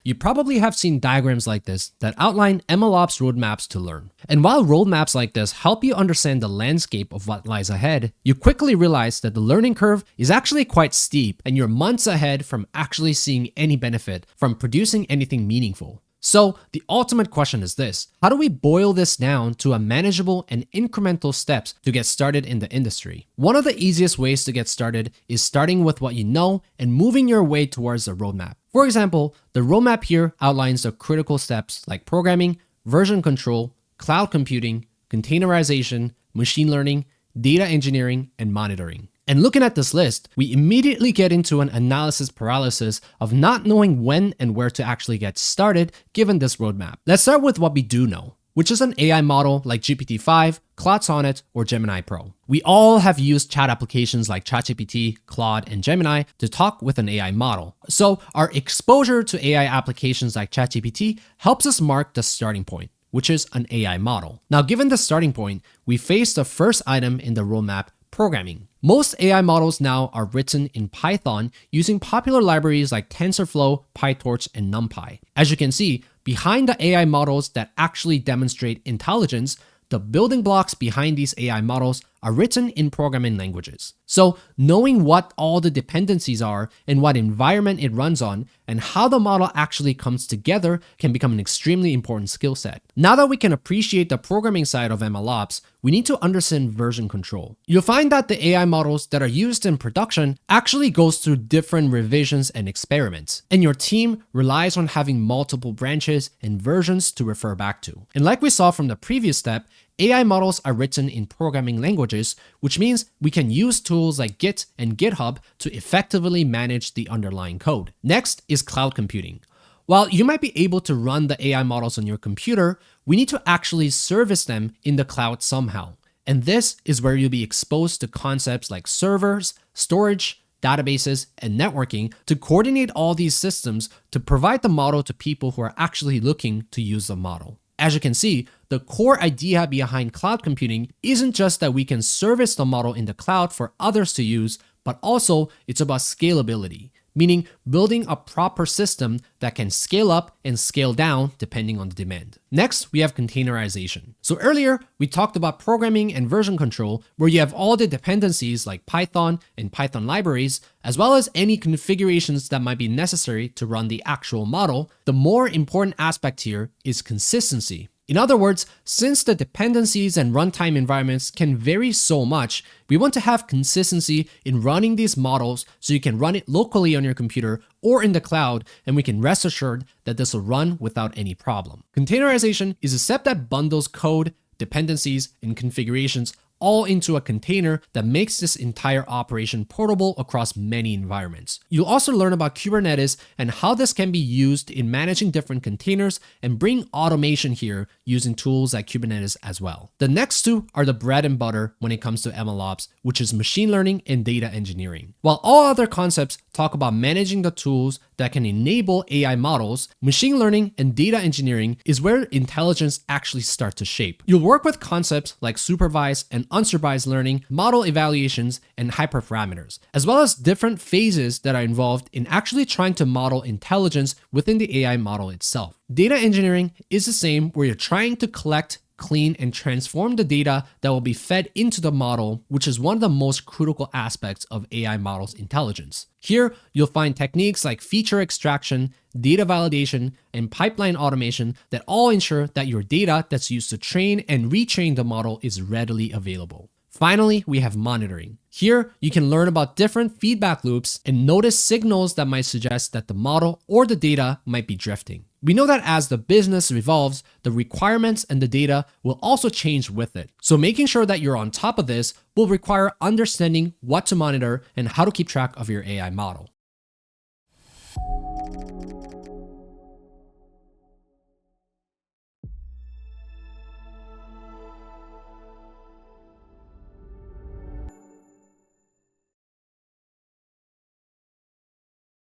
You probably have seen diagrams like this that outline MLOps roadmaps to learn. And while roadmaps like this help you understand the landscape of what lies ahead, you quickly realize that the learning curve is actually quite steep and you're months ahead from actually seeing any benefit from producing anything meaningful. So the ultimate question is this: how do we boil this down to a manageable and incremental steps to get started in the industry? One of the easiest ways to get started is starting with what you know and moving your way towards a roadmap. For example, the roadmap here outlines the critical steps like programming, version control, cloud computing, containerization, machine learning, data engineering, and monitoring. And looking at this list, we immediately get into an analysis paralysis of not knowing when and where to actually get started given this roadmap. Let's start with what we do know, which is an AI model like GPT-5, Claude Sonnet, or Gemini Pro. We all have used chat applications like ChatGPT, Claude, and Gemini to talk with an AI model. So our exposure to AI applications like ChatGPT helps us mark the starting point, which is an AI model. Now, given the starting point, we face the first item in the roadmap: programming. Most AI models now are written in Python using popular libraries like TensorFlow, PyTorch, and NumPy. As you can see, behind the AI models that actually demonstrate intelligence, the building blocks behind these AI models are written in programming languages. So knowing what all the dependencies are and what environment it runs on and how the model actually comes together can become an extremely important skill set. Now that we can appreciate the programming side of MLOps, we need to understand version control. You'll find that the AI models that are used in production actually goes through different revisions and experiments, and your team relies on having multiple branches and versions to refer back to. And like we saw from the previous step, AI models are written in programming languages, which means we can use tools like Git and GitHub to effectively manage the underlying code. Next is cloud computing. While you might be able to run the AI models on your computer, we need to actually service them in the cloud somehow. And this is where you'll be exposed to concepts like servers, storage, databases, and networking to coordinate all these systems to provide the model to people who are actually looking to use the model. As you can see, the core idea behind cloud computing isn't just that we can service the model in the cloud for others to use, but also it's about scalability, meaning building a proper system that can scale up and scale down depending on the demand. Next, we have containerization. So earlier, we talked about programming and version control, where you have all the dependencies like Python and Python libraries, as well as any configurations that might be necessary to run the actual model. The more important aspect here is consistency. In other words, since the dependencies and runtime environments can vary so much, we want to have consistency in running these models so you can run it locally on your computer or in the cloud, and we can rest assured that this will run without any problem. Containerization is a step that bundles code, dependencies, and configurations all into a container that makes this entire operation portable across many environments. You'll also learn about Kubernetes and how this can be used in managing different containers and bring automation here using tools like Kubernetes as well. The next two are the bread and butter when it comes to MLOps, which is machine learning and data engineering. While all other concepts talk about managing the tools that can enable AI models, machine learning and data engineering is where intelligence actually starts to shape. You'll work with concepts like supervised and unsupervised learning, model evaluations, and hyperparameters, as well as different phases that are involved in actually trying to model intelligence within the AI model itself. Data engineering is the same, where you're trying to collect, clean, and transform the data that will be fed into the model, which is one of the most critical aspects of AI models' intelligence. Here, you'll find techniques like feature extraction, data validation, and pipeline automation that all ensure that your data that's used to train and retrain the model is readily available. Finally, we have monitoring. Here, you can learn about different feedback loops and notice signals that might suggest that the model or the data might be drifting. We know that as the business evolves, the requirements and the data will also change with it. So making sure that you're on top of this will require understanding what to monitor and how to keep track of your AI model.